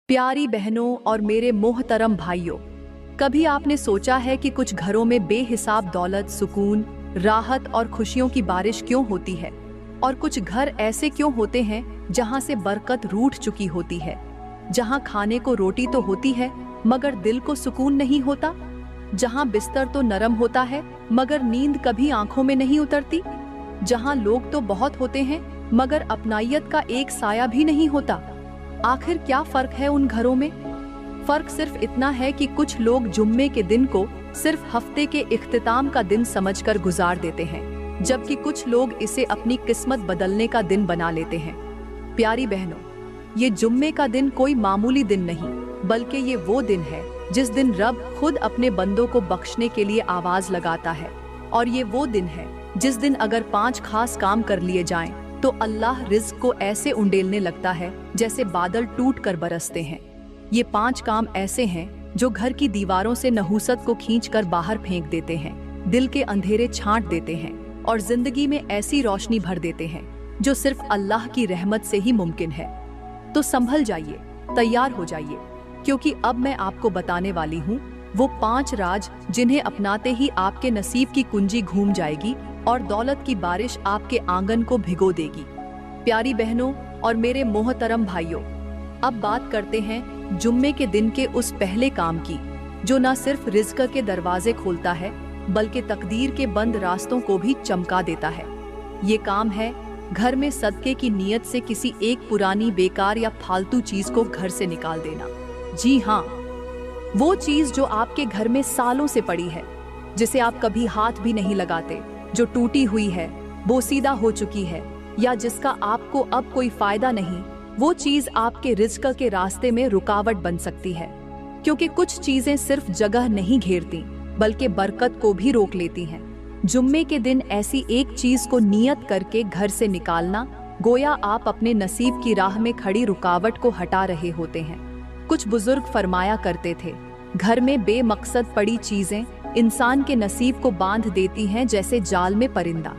प्यारी बहनों और मेरे मोहतरम भाइयों, कभी आपने सोचा है कि कुछ घरों में बेहिसाब दौलत, सुकून, राहत और खुशियों की बारिश क्यों होती है, और कुछ घर ऐसे क्यों होते हैं जहां से बरकत रूठ चुकी होती है, जहां खाने को रोटी तो होती है मगर दिल को सुकून नहीं होता, जहां बिस्तर तो नरम होता है मगर नींद कभी आंखों में नहीं उतरती, जहां लोग तो बहुत होते हैं मगर अपनाइयत का एक साया भी नहीं होता। आखिर क्या फर्क है उन घरों में? फर्क सिर्फ इतना है कि कुछ लोग जुम्मे के दिन को सिर्फ हफ्ते के इख्तिताम का दिन समझकर गुजार देते हैं, जबकि कुछ लोग इसे अपनी किस्मत बदलने का दिन बना लेते हैं। प्यारी बहनों, ये जुम्मे का दिन कोई मामूली दिन नहीं, बल्कि ये वो दिन है जिस दिन रब खुद अपने बंदों को बख्शने के लिए आवाज लगाता है। और ये वो दिन है जिस दिन अगर 5 खास काम कर लिए जाएं, तो अल्लाह रिज़्क को ऐसे उंडेलने लगता है जैसे बादल टूट कर बरसते हैं। ये 5 काम ऐसे हैं जो घर की दीवारों से नहूसत को खींचकर बाहर फेंक देते हैं, दिल के अंधेरे छांट देते हैं और जिंदगी में ऐसी रोशनी भर देते हैं जो सिर्फ अल्लाह की रहमत से ही मुमकिन है। तो संभल जाइए, तैयार हो जाइए, क्योंकि अब मैं आपको बताने वाली हूँ वो 5 राज जिन्हें अपनाते ही आपके नसीब की कुंजी घूम जाएगी और दौलत की बारिश आपके आंगन को भिगो देगी। प्यारी बहनों और मेरे मोहतरम भाइयों, अब बात करते हैं जुम्मे के दिन के उस पहले काम की, जो न सिर्फ रिज़्क के दरवाजे खोलता है बल्कि तकदीर के बंद रास्तों को भी चमका देता है। ये काम है घर में सदके की नीयत से किसी एक पुरानी, बेकार या फालतू चीज को घर से निकाल देना। जी हाँ, वो चीज जो आपके घर में सालों से पड़ी है, जिसे आप कभी हाथ भी नहीं लगाते, जो टूटी हुई है, बोसीदा हो चुकी है, या जिसका आपको अब कोई फायदा नहीं, वो चीज आपके रिज़्क के रास्ते में रुकावट बन सकती है। क्योंकि कुछ चीजें सिर्फ जगह नहीं घेरती बल्कि बरकत को भी रोक लेती हैं। जुम्मे के दिन ऐसी एक चीज को नियत करके घर से निकालना, गोया आप अपने नसीब की राह में खड़ी रुकावट को हटा रहे होते हैं। कुछ बुजुर्ग फरमाया करते थे, घर में बेमकसद पड़ी चीजें इंसान के नसीब को बांध देती हैं जैसे जाल में परिंदा।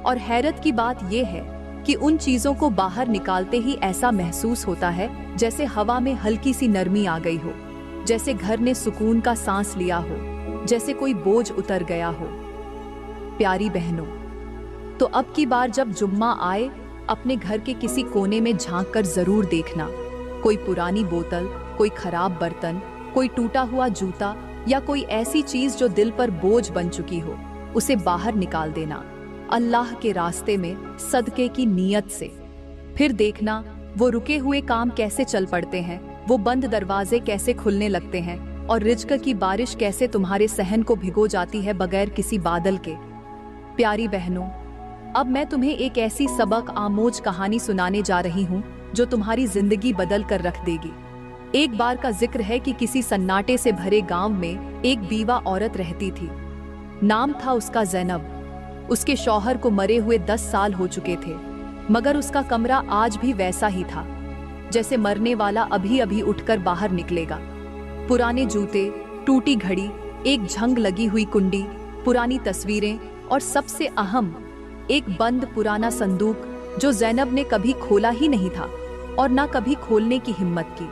और हैरत की बात यह है कि उन चीजों को बाहर निकालते ही ऐसा महसूस होता है जैसे हवा में हल्की सी नरमी आ गई हो, जैसे घर ने सुकून का सांस लिया हो, जैसे कोई बोझ उतर गया हो। प्यारी बहनों, तो अब की बार जब जुम्मा आए, अपने घर के किसी कोने में झांक कर जरूर देखना। कोई पुरानी बोतल, कोई खराब बर्तन, कोई टूटा हुआ जूता या कोई ऐसी चीज जो दिल पर बोझ बन चुकी हो, उसे बाहर निकाल देना, अल्लाह के रास्ते में सदके की नीयत से। फिर देखना वो रुके हुए काम कैसे चल पड़ते हैं, वो बंद दरवाजे कैसे खुलने लगते हैं और रिज़्क की बारिश कैसे तुम्हारे सहन को भिगो जाती है बगैर किसी बादल के। प्यारी बहनों, अब मैं तुम्हें एक ऐसी सबक आमोज कहानी सुनाने जा रही हूँ जो तुम्हारी जिंदगी बदल कर रख देगी। एक बार का जिक्र है कि किसी सन्नाटे से भरे गांव में एक बीवा औरत रहती थी। नाम था उसका ज़ैनब। उसके शौहर को मरे हुए 10 साल हो चुके थे, मगर उसका कमरा आज भी वैसा ही था जैसे मरने वाला अभी अभी उठकर बाहर निकलेगा। पुराने जूते, टूटी घड़ी, एक झंग लगी हुई कुंडी, पुरानी तस्वीरें और सबसे अहम एक बंद पुराना संदूक जो ज़ैनब ने कभी खोला ही नहीं था और ना कभी खोलने की हिम्मत की।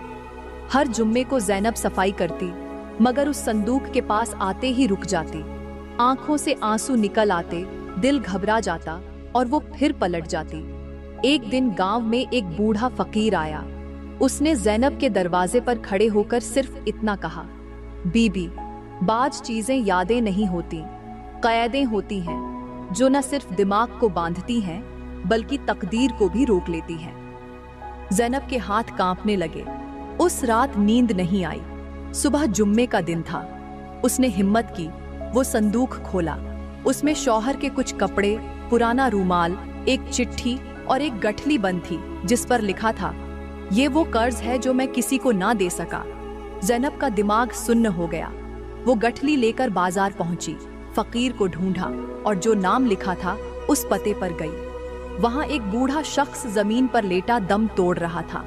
हर जुम्मे को ज़ैनब सफाई करती, मगर उस संदूक के पास आते ही रुक जाती। आंखों से आंसू निकल आते, दिल घबरा जाता और वो फिर पलट जाती। एक दिन गांव में एक बूढ़ा फकीर आया। उसने ज़ैनब के दरवाजे पर खड़े होकर सिर्फ इतना कहा, बीबी, बाज चीजें यादें नहीं होती, क़ैदें होती हैं जो न सिर्फ दिमाग को बांधती हैं बल्कि तकदीर को भी रोक लेती हैं। ज़ैनब के हाथ कांपने लगे। उस रात नींद नहीं आई। सुबह जुम्मे का दिन था। उसने हिम्मत की, वो संदूक खोला। उसमें शौहर के कुछ कपड़े, पुराना रूमाल, एक चिट्ठी और एक गठली बंद थी जिस पर लिखा था, ये वो कर्ज है जो मैं किसी को ना दे सका। ज़ैनब का दिमाग सुन्न हो गया। वो गठली लेकर बाजार पहुंची, फकीर को ढूंढा और जो नाम लिखा था उस पते पर गई। वहां एक बूढ़ा शख्स जमीन पर लेटा दम तोड़ रहा था।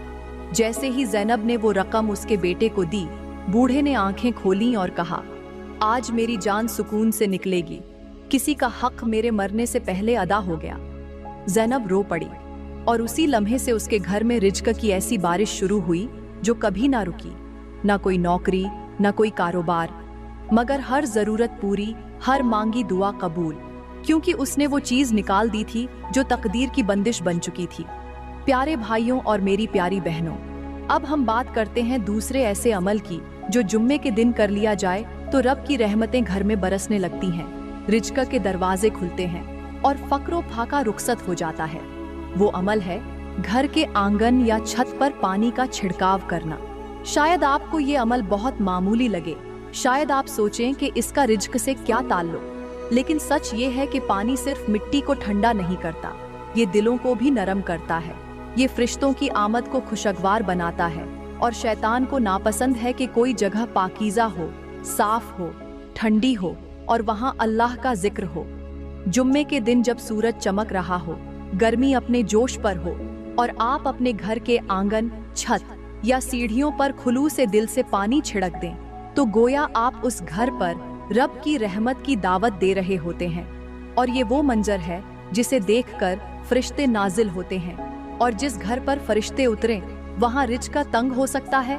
जैसे ही ज़ैनब ने वो रकम उसके बेटे को दी, बूढ़े ने आंखें खोलीं और कहा, आज मेरी जान सुकून से निकलेगी, किसी का हक मेरे मरने से पहले अदा हो गया। ज़ैनब रो पड़ी और उसी लम्हे से उसके घर में रिज़्क की ऐसी बारिश शुरू हुई जो कभी ना रुकी, ना कोई नौकरी, ना कोई कारोबार, मगर हर जरूरत पूरी, हर मांगी दुआ कबूल, क्योंकि उसने वो चीज निकाल दी थी जो तकदीर की बंदिश बन चुकी थी। प्यारे भाइयों और मेरी प्यारी बहनों, अब हम बात करते हैं दूसरे ऐसे अमल की जो जुम्मे के दिन कर लिया जाए तो रब की रहमतें घर में बरसने लगती हैं, रिज़्क़ के दरवाजे खुलते हैं और फक्र फाका रुखसत हो जाता है। वो अमल है घर के आंगन या छत पर पानी का छिड़काव करना। शायद आपको ये अमल बहुत मामूली लगे, शायद आप सोचें कि इसका रिज़्क़ से क्या ताल्लुक, लेकिन सच ये है कि पानी सिर्फ मिट्टी को ठंडा नहीं करता, ये दिलों को भी नरम करता है। ये फरिश्तों की आमद को खुशगवार बनाता है और शैतान को नापसंद है कि कोई जगह पाकीज़ा हो, साफ हो, ठंडी हो और वहाँ अल्लाह का जिक्र हो। जुम्मे के दिन जब सूरज चमक रहा हो, गर्मी अपने जोश पर हो और आप अपने घर के आंगन, छत या सीढ़ियों पर खुलूस से दिल से पानी छिड़क दें, तो गोया आप उस घर पर रब की रहमत की दावत दे रहे होते हैं। और ये वो मंजर है जिसे देखकर फरिश्ते नाजिल होते हैं, और जिस घर पर फरिश्ते उतरे वहाँ रिज़्क़ का तंग हो सकता है,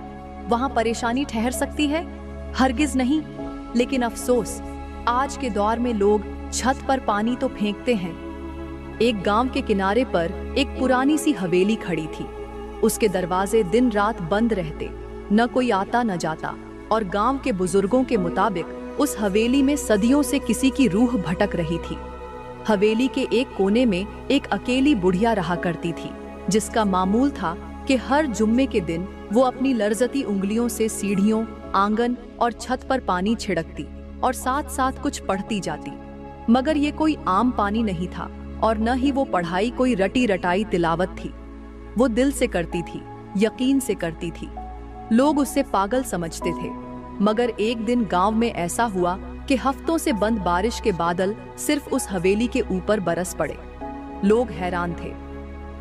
वहाँ परेशानी ठहर सकती है? हरगिज नहीं। लेकिन अफसोस, आज के दौर में लोग छत पर पानी तो फेंकते हैं। एक गांव के किनारे पर एक पुरानी सी हवेली खड़ी थी। उसके दरवाजे दिन रात बंद रहते, न कोई आता न जाता, और गांव के बुजुर्गों के मुताबिक उस हवेली में सदियों से किसी की रूह भटक रही थी। हवेली के एक कोने में एक अकेली बुढ़िया रहा करती थी, जिसका मामूल था कि हर जुम्मे के दिन वो अपनी लरजती उंगलियों से सीढ़ियों, आंगन और छत पर पानी छिड़कती और साथ साथ कुछ पढ़ती जाती। मगर ये कोई आम पानी नहीं था और न ही वो पढ़ाई कोई रटी रटाई तिलावत थी। वो दिल से करती थी, यकीन से करती थी। लोग उससे पागल समझते थे, मगर एक दिन गांव में ऐसा हुआ कि हफ्तों से बंद बारिश के बादल सिर्फ उस हवेली के ऊपर बरस पड़े। लोग हैरान थे।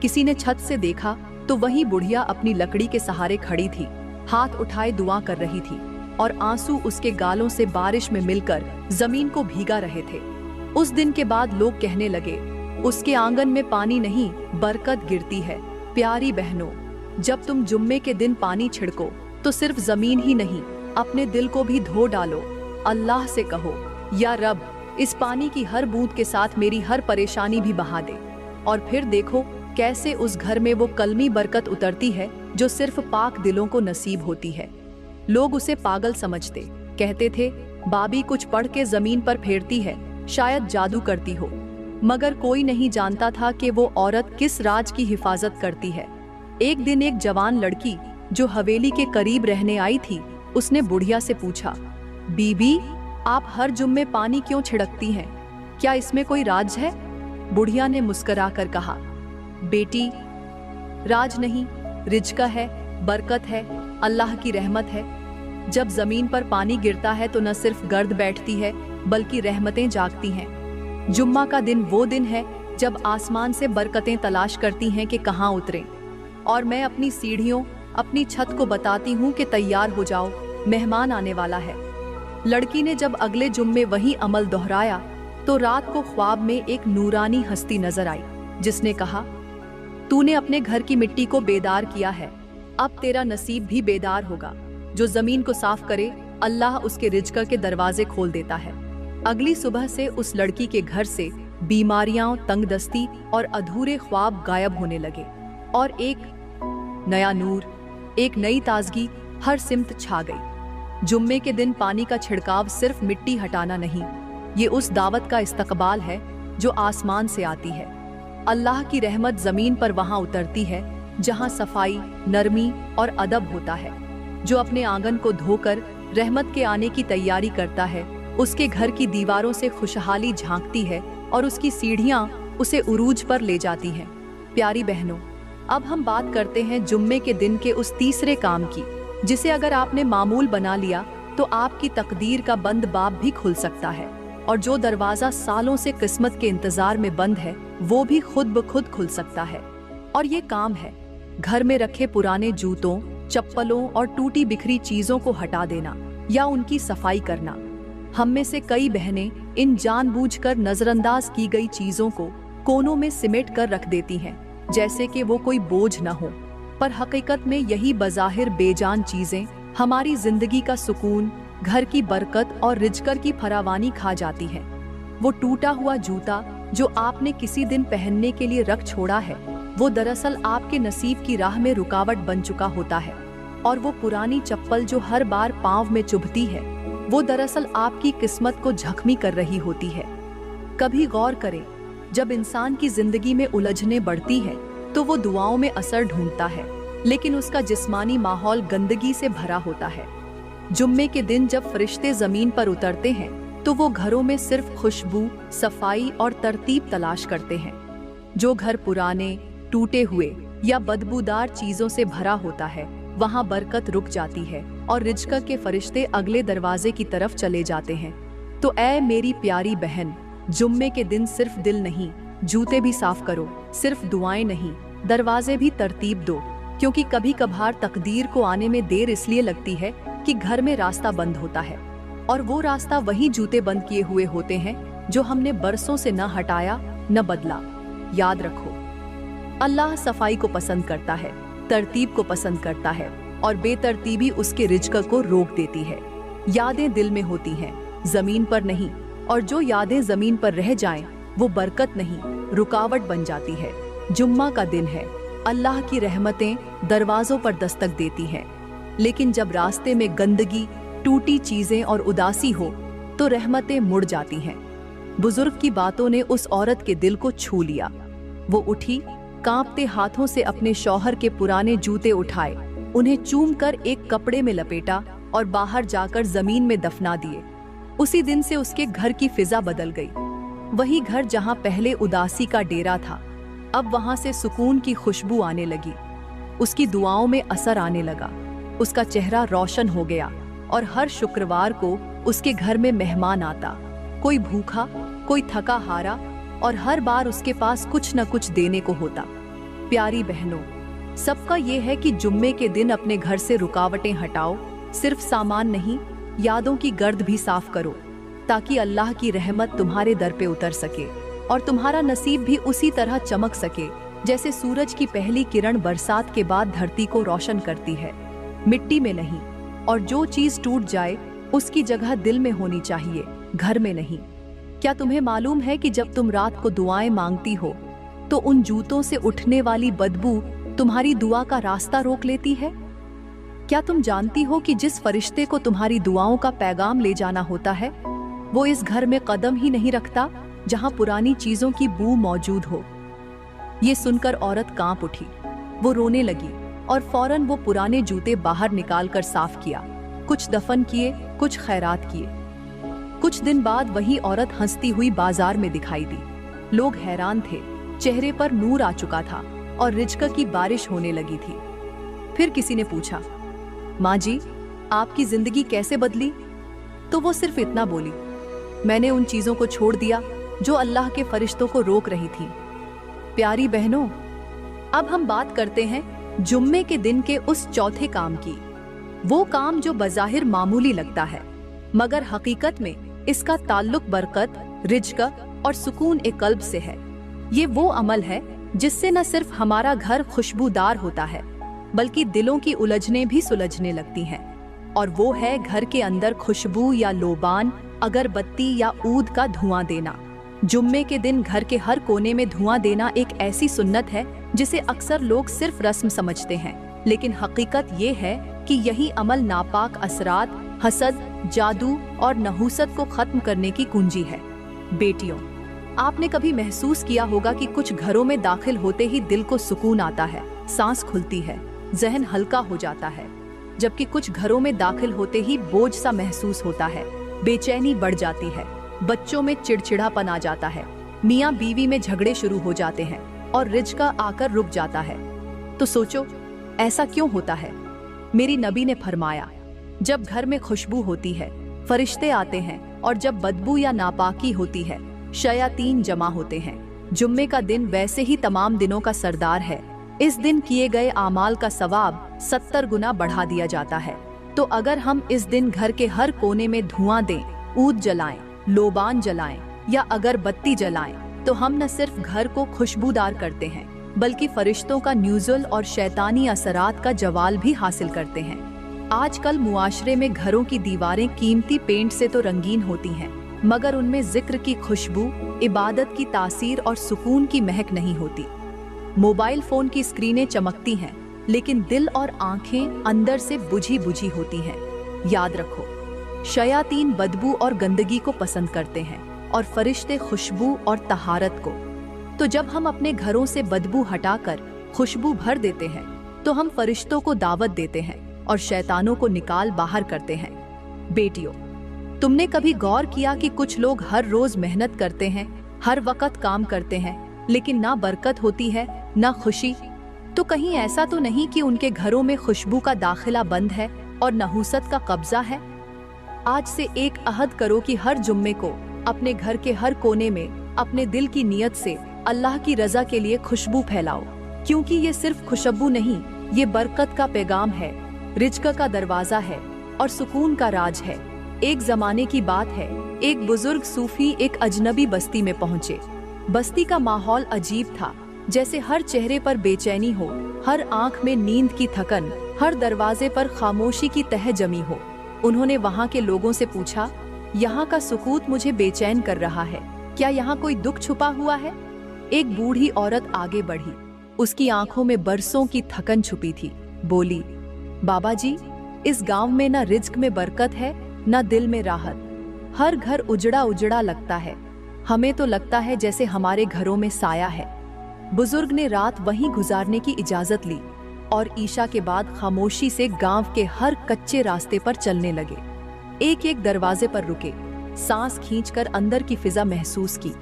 किसी ने छत से देखा तो वही बुढ़िया अपनी लकड़ी के सहारे खड़ी थी, हाथ उठाए दुआ कर रही थी और आंसू उसके गालों से बारिश में मिलकर जमीन को भीगा रहे थे। उस दिन के बाद लोग कहने लगे, उसके आंगन में पानी नहीं, बरकत गिरती है। प्यारी बहनों, जब तुम जुम्मे के दिन पानी छिड़को तो सिर्फ जमीन ही नहीं, अपने दिल को भी धो डालो। अल्लाह से कहो, या रब, इस पानी की हर बूंद के साथ मेरी हर परेशानी भी बहा दे। और फिर देखो कैसे उस घर में वो कलमी बरकत उतरती है जो सिर्फ पाक दिलों को नसीब होती है। लोग उसे पागल समझते, कहते थे बाबी कुछ पढ़ के जमीन पर फेरती है, शायद जादू करती हो। मगर कोई नहीं जानता था कि वो औरत किस राज की हिफाजत करती है। एक दिन एक जवान लड़की जो हवेली के करीब रहने आई थी, उसने बुढ़िया से पूछा, बीबी, आप हर जुम्मे पानी क्यों छिड़कती हैं? क्या इसमें कोई राज है? बुढ़िया ने मुस्कुराकर कहा, बेटी, राज नहीं, रिज़्क़ है, बरकत है, अल्लाह की रहमत है। जब जमीन पर पानी गिरता है तो न सिर्फ गर्द बैठती है बल्कि रहमतें जागती हैं। जुम्मा का दिन वो दिन है जब आसमान से बरकतें तलाश करती हैं कि कहाँ उतरें। और मैं अपनी सीढ़ियों, अपनी छत को बताती हूँ कि तैयार हो जाओ, मेहमान आने वाला है। लड़की ने जब अगले जुम्मे वही अमल दोहराया तो रात को ख्वाब में एक नूरानी हस्ती नजर आई, जिसने कहा, तूने अपने घर की मिट्टी को बेदार किया है, अब तेरा नसीब भी बेदार होगा। जो जमीन को साफ करे, अल्लाह उसके रिज़्क़ के दरवाजे खोल देता है। अगली सुबह से उस लड़की के घर से बीमारियां, तंगदस्ती और अधूरे ख्वाब गायब होने लगे और एक नया नूर, एक नई ताजगी हर सिमत छा गई। जुम्मे के दिन पानी का छिड़काव सिर्फ मिट्टी हटाना नहीं, ये उस दावत का इस्तकबाल है जो आसमान से आती है। अल्लाह की रहमत जमीन पर वहां उतरती है जहां सफाई, नरमी और अदब होता है। जो अपने आंगन को धोकर रहमत के आने की तैयारी करता है, उसके घर की दीवारों से खुशहाली झांकती है और उसकी सीढ़ियां उसे उरूज पर ले जाती हैं। प्यारी बहनों, अब हम बात करते हैं जुम्मे के दिन के उस तीसरे काम की, जिसे अगर आपने मामूल बना लिया तो आपकी तकदीर का बंद बाब भी खुल सकता है, और जो दरवाजा सालों से किस्मत के इंतजार में बंद है वो भी खुद ब खुद खुल सकता है। और ये काम है घर में रखे पुराने जूतों, चप्पलों और टूटी बिखरी चीजों को हटा देना या उनकी सफाई करना। हम में से कई बहनें इन जानबूझकर नजरअंदाज की गई चीजों को कोनों में सिमेट कर रख देती हैं, जैसे कि वो कोई बोझ न हो। पर हकीकत में यही बज़ाहिर बेजान चीजें हमारी जिंदगी का सुकून, घर की बरकत और रिज़्क़ की फरावानी खा जाती हैं। वो टूटा हुआ जूता जो आपने किसी दिन पहनने के लिए रख छोड़ा है, वो दरअसल आपके नसीब की राह में रुकावट बन चुका होता है। और वो पुरानी चप्पल जो हर बार पाँव में चुभती है, वो दरअसल आपकी किस्मत को जख्मी कर रही होती है। कभी गौर करें, जब इंसान की जिंदगी में उलझने बढ़ती है तो वो दुआओं में असर ढूंढता है, लेकिन उसका जिस्मानी माहौल गंदगी से भरा होता है। जुम्मे के दिन जब फरिश्ते जमीन पर उतरते हैं तो वो घरों में सिर्फ खुशबू, सफाई और तरतीब तलाश करते हैं। जो घर पुराने, टूटे हुए या बदबूदार चीजों से भरा होता है, वहाँ बरकत रुक जाती है और रिज़्क़ के फरिश्ते अगले दरवाजे की तरफ चले जाते हैं। तो ऐ मेरी प्यारी बहन, जुम्मे के दिन सिर्फ दिल नहीं, जूते भी साफ करो। सिर्फ दुआएं नहीं, दरवाजे भी तरतीब दो, क्योंकि कभी कभार तकदीर को आने में देर इसलिए लगती है कि घर में रास्ता बंद होता है, और वो रास्ता वही जूते बंद किए हुए होते हैं जो हमने बरसों से न हटाया न बदला। याद रखो, अल्लाह सफाई को पसंद करता है, तरतीब को पसंद करता है, और बेतरतीबी उसके रिज़्क़ को रोक देती है। यादें दिल में होती हैं, जमीन पर नहीं, और जो यादें जमीन पर रह जाएं, वो बरकत नहीं, रुकावट बन जाती है। जुम्मा का दिन है, अल्लाह की रहमतें दरवाजों पर दस्तक देती हैं, लेकिन जब रास्ते में गंदगी, टूटी चीजें और उदासी हो तो रहमतें मुड़ जाती हैं। बुजुर्ग की बातों ने उस औरत के दिल को छू लिया। वो उठी, कांपते हाथों से अपने शौहर के पुराने जूते उठाए, उन्हें चूम कर एक कपड़े में लपेटा और बाहर जाकर जमीन में दफना दिए। उसी दिन से उसके घर की फिजा बदल गई। वही घर जहां पहले उदासी का डेरा था, अब वहां से सुकून की खुशबू आने लगी। उसकी दुआओं में असर आने लगा, उसका चेहरा रोशन हो गया, और हर शुक्रवार को उसके घर में मेहमान आता, कोई भूखा, कोई थका हारा, और हर बार उसके पास कुछ न कुछ देने को होता। प्यारी बहनों, सबका ये है कि जुम्मे के दिन अपने घर से रुकावटें हटाओ। सिर्फ सामान नहीं, यादों की गर्द भी साफ करो, ताकि अल्लाह की रहमत तुम्हारे दर पे उतर सके और तुम्हारा नसीब भी उसी तरह चमक सके जैसे सूरज की पहली किरण बरसात के बाद धरती को रोशन करती है, मिट्टी में नहीं। और जो चीज टूट जाए उसकी जगह दिल में होनी चाहिए, घर में नहीं। क्या तुम्हें मालूम है कि जब तुम रात को दुआएं मांगती हो तो उन जूतों से उठने वाली बदबू तुम्हारी दुआ का रास्ता रोक लेती है? क्या तुम जानती हो कि जिस फरिश्ते को तुम्हारी दुआओं का पैगाम ले जाना होता है, वो इस घर में कदम ही नहीं रखता जहां पुरानी चीजों की बू मौजूद हो? ये सुनकर औरत कांप उठी, वो रोने लगी और फौरन वो पुराने जूते बाहर निकालकर साफ किया। कुछ दफन किए, कुछ खैरात किए। कुछ दिन बाद वही औरत हंसती हुई बाजार में दिखाई दी। लोग हैरान थे, चेहरे पर नूर आ चुका था और रिज़्क़ की बारिश होने लगी थी। फिर किसी ने पूछा, माँ जी, आपकी जिंदगी कैसे बदली? तो वो सिर्फ इतना बोली, मैंने उन चीजों को छोड़ दिया जो अल्लाह के फरिश्तों को रोक रही थी। प्यारी बहनों, अब हम बात करते हैं जुम्मे के दिन के उस चौथे काम की। वो काम जो बज़ाहिर मामूली लगता है, मगर हकीकत में इसका ताल्लुक बरकत, रिज़्क़ और सुकून ए कल्ब से है। ये वो अमल है जिससे न सिर्फ हमारा घर खुशबूदार होता है, बल्कि दिलों की उलझनें भी सुलझने लगती हैं। और वो है घर के अंदर खुशबू या लोबान, अगरबत्ती या ऊद का धुआं देना। जुम्मे के दिन घर के हर कोने में धुआं देना एक ऐसी सुन्नत है जिसे अक्सर लोग सिर्फ रस्म समझते हैं, लेकिन हकीकत ये है कि यही अमल नापाक असरात, हसद, जादू और नहूसत को खत्म करने की कुंजी है। बेटियों, आपने कभी महसूस किया होगा कि कुछ घरों में दाखिल होते ही दिल को सुकून आता है, सांस खुलती है, जहन हल्का हो जाता है, जबकि कुछ घरों में दाखिल होते ही बोझ सा महसूस होता है, बेचैनी बढ़ जाती है, बच्चों में चिड़चिड़ापन आ जाता है, मियाँ बीवी में झगड़े शुरू हो जाते हैं और रिज़्क़ आकर रुक जाता है। तो सोचो, ऐसा क्यों होता है? मेरी नबी ने फरमाया, जब घर में खुशबू होती है, फरिश्ते आते हैं, और जब बदबू या नापाकी होती है, शयातीन जमा होते हैं। जुम्मे का दिन वैसे ही तमाम दिनों का सरदार है। इस दिन किए गए आमाल का सवाब 70 गुना बढ़ा दिया जाता है। तो अगर हम इस दिन घर के हर कोने में धुआं दें, ऊद जलाएं, लोबान जलाएं या अगरबत्ती जलाएं, तो हम न सिर्फ घर को खुशबूदार करते हैं, बल्कि फरिश्तों का न्यूज़ुल और शैतानी असरात का जवाल भी हासिल करते हैं। आजकल मुआशरे में घरों की दीवारें कीमती पेंट से तो रंगीन होती हैं, मगर उनमें जिक्र की खुशबू, इबादत की तासीर और सुकून की महक नहीं होती। मोबाइल फोन की स्क्रीनें चमकती हैं, लेकिन दिल और आंखें अंदर से बुझी बुझी होती हैं। याद रखो, शयातीन बदबू और गंदगी को पसंद करते हैं और फरिश्ते खुशबू और तहारत को। तो जब हम अपने घरों से बदबू हटाकर खुशबू भर देते हैं, तो हम फरिश्तों को दावत देते हैं और शैतानों को निकाल बाहर करते हैं। बेटियों, तुमने कभी गौर किया कि कुछ लोग हर रोज मेहनत करते हैं, हर वक्त काम करते हैं, लेकिन ना बरकत होती है ना खुशी? तो कहीं ऐसा तो नहीं कि उनके घरों में खुशबू का दाखिला बंद है और नहूसत का कब्जा है? आज से एक अहद करो कि हर जुम्मे को अपने घर के हर कोने में अपने दिल की नीयत से अल्लाह की रजा के लिए खुशबू फैलाओ, क्योंकि ये सिर्फ खुशबू नहीं, ये बरकत का पैगाम है, रिज्क का दरवाजा है और सुकून का राज है। एक जमाने की बात है, एक बुजुर्ग सूफी एक अजनबी बस्ती में पहुंचे। बस्ती का माहौल अजीब था, जैसे हर चेहरे पर बेचैनी हो, हर आंख में नींद की थकन, हर दरवाजे पर खामोशी की तह जमी हो। उन्होंने वहां के लोगों से पूछा, यहाँ का सुकूत मुझे बेचैन कर रहा है, क्या यहाँ कोई दुख छुपा हुआ है? एक बूढ़ी औरत आगे बढ़ी, उसकी आंखों में बरसों की थकन छुपी थी। बोली, बाबा जी, इस गांव में न रिज्क में बरकत है न दिल में राहत। हर घर उजड़ा उजड़ा लगता है, हमें तो लगता है जैसे हमारे घरों में साया है। बुजुर्ग ने रात वहीं गुजारने की इजाजत ली और ईशा के बाद खामोशी से गांव के हर कच्चे रास्ते पर चलने लगे। एक एक दरवाजे पर रुके, सांस खींचकर अंदर की फिजा महसूस की।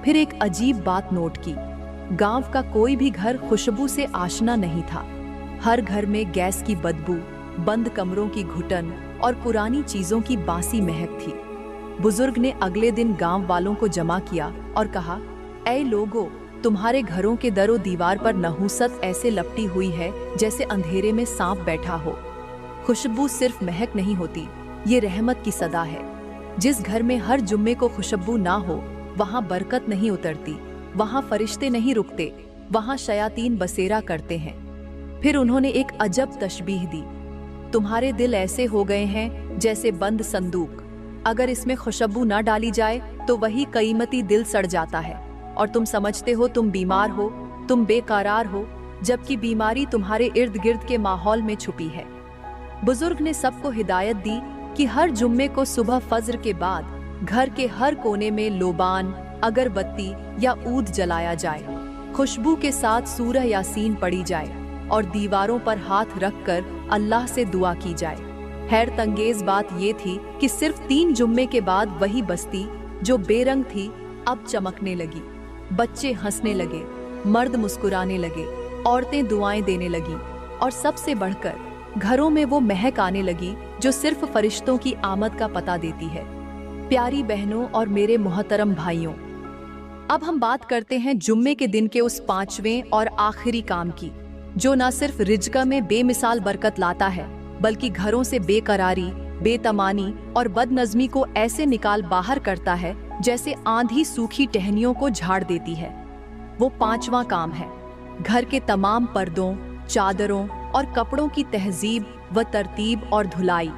फिर एक अजीब बात नोट की, गांव का कोई भी घर खुशबू से आशना नहीं था। हर घर में गैस की बदबू, बंद कमरों की घुटन और पुरानी चीजों की बासी महक थी। बुजुर्ग ने अगले दिन गांव वालों को जमा किया और कहा, ऐ लोगों, तुम्हारे घरों के दरो दीवार पर नहूसत ऐसे लपटी हुई है जैसे अंधेरे में सांप बैठा हो। खुशबू सिर्फ महक नहीं होती, ये रहमत की सदा है। जिस घर में हर जुम्मे को खुशबू ना हो, वहाँ बरकत नहीं उतरती, वहाँ फरिश्ते नहीं रुकते, वहाँ शयातीन बसेरा करते हैं। फिर उन्होंने एक अजब तशबीह दी, तुम्हारे दिल ऐसे हो गए हैं जैसे बंद संदूक, अगर इसमें खुशबू ना डाली जाए तो वही कीमती दिल सड़ जाता है और तुम समझते हो तुम बीमार हो, तुम बेकरार हो, जबकि बीमारी तुम्हारे इर्द गिर्द के माहौल में छुपी है। बुजुर्ग ने सबको हिदायत दी कि हर जुम्मे को सुबह फज्र के बाद घर के हर कोने में लोबान, अगरबत्ती या ऊद जलाया जाए, खुशबू के साथ सूरह यासीन पढ़ी जाए और दीवारों पर हाथ रखकर अल्लाह से दुआ की जाए। हैरत अंगेज बात ये थी कि सिर्फ 3 जुम्मे के बाद वही बस्ती जो बेरंग थी अब चमकने लगी। बच्चे हंसने लगे, मर्द मुस्कुराने लगे, औरतें दुआएं देने लगी और सबसे बढ़कर घरों में वो महक आने लगी जो सिर्फ फरिश्तों की आमद का पता देती है। प्यारी बहनों और मेरे मोहतरम भाइयों, अब हम बात करते हैं जुम्मे के दिन के उस 5वें और आखिरी काम की, जो न सिर्फ रिज्क में बेमिसाल बरकत लाता है, बल्कि घरों से बेकरारी, बेतमानी और बदनज़मी को ऐसे निकाल बाहर करता है जैसे आंधी सूखी टहनियों को झाड़ देती है। वो 5वां काम है घर के तमाम पर्दों, चादरों और कपड़ों की तहजीब व तरतीब और धुलाई।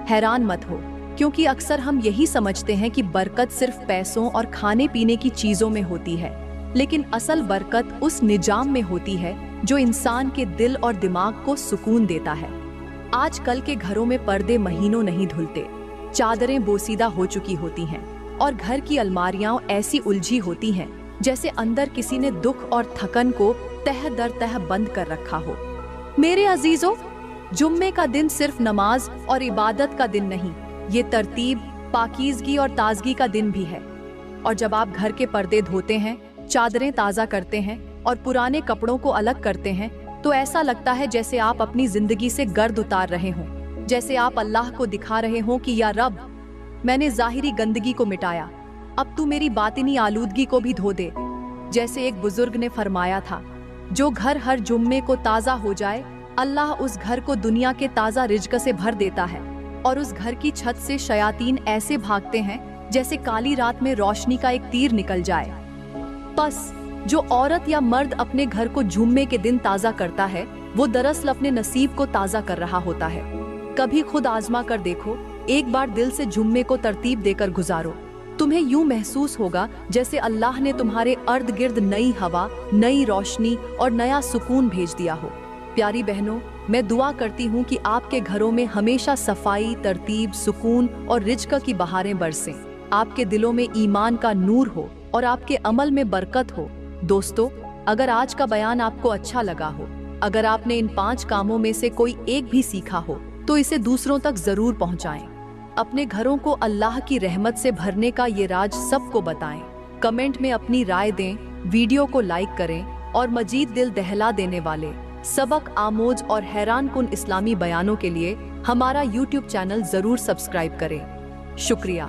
हैरान मत हो, क्योंकि अक्सर हम यही समझते हैं कि बरकत सिर्फ पैसों और खाने पीने की चीजों में होती है, लेकिन असल बरकत उस निजाम में होती है जो इंसान के दिल और दिमाग को सुकून देता है। आजकल के घरों में पर्दे महीनों नहीं धुलते, चादरें बोसीदा हो चुकी होती हैं और घर की अलमारियां ऐसी उलझी होती हैं जैसे अंदर किसी ने दुख और थकन को तह दर तह बंद कर रखा हो। मेरे अजीजों, जुम्मे का दिन सिर्फ नमाज और इबादत का दिन नहीं, ये तरतीब, पाकीज़गी और ताजगी का दिन भी है। और जब आप घर के पर्दे धोते हैं, चादरें ताज़ा करते हैं और पुराने कपड़ों को अलग करते हैं, तो ऐसा लगता है जैसे आप अपनी जिंदगी से गर्द उतार रहे हों, जैसे आप अल्लाह को दिखा रहे हों कि या रब, मैंने ज़ाहिरी गंदगी को मिटाया, अब तू मेरी बातिनी आलूदगी को भी धो दे। जैसे एक बुजुर्ग ने फरमाया था, जो घर हर जुम्मे को ताज़ा हो जाए, अल्लाह उस घर को दुनिया के ताज़ा रिज्क से भर देता है और उस घर की छत से शयातीन ऐसे भागते हैं जैसे काली रात में रोशनी का एक तीर निकल जाए। बस जो औरत या मर्द अपने घर को जुम्मे के दिन ताज़ा करता है, वो दरअसल अपने नसीब को ताज़ा कर रहा होता है। कभी खुद आजमा कर देखो, एक बार दिल से जुम्मे को तरतीब देकर गुजारो। तुम्हें यूं महसूस होगा जैसे अल्लाह ने तुम्हारे अर्द गिर्द नई हवा, नई रोशनी और नया सुकून भेज दिया हो। प्यारी बहनों, मैं दुआ करती हूँ कि आपके घरों में हमेशा सफाई, तरतीब, सुकून और रिज़्क़ की बहारें बरसें। आपके दिलों में ईमान का नूर हो और आपके अमल में बरकत हो। दोस्तों, अगर आज का बयान आपको अच्छा लगा हो, अगर आपने इन 5 कामों में से कोई एक भी सीखा हो, तो इसे दूसरों तक जरूर पहुंचाएं। अपने घरों को अल्लाह की रहमत से भरने का ये राज सबको बताएं। कमेंट में अपनी राय दें, वीडियो को लाइक करें और मजीद दिल दहला देने वाले, सबक आमोज और हैरान कुन इस्लामी बयानों के लिए हमारा YouTube चैनल जरूर सब्सक्राइब करें। शुक्रिया।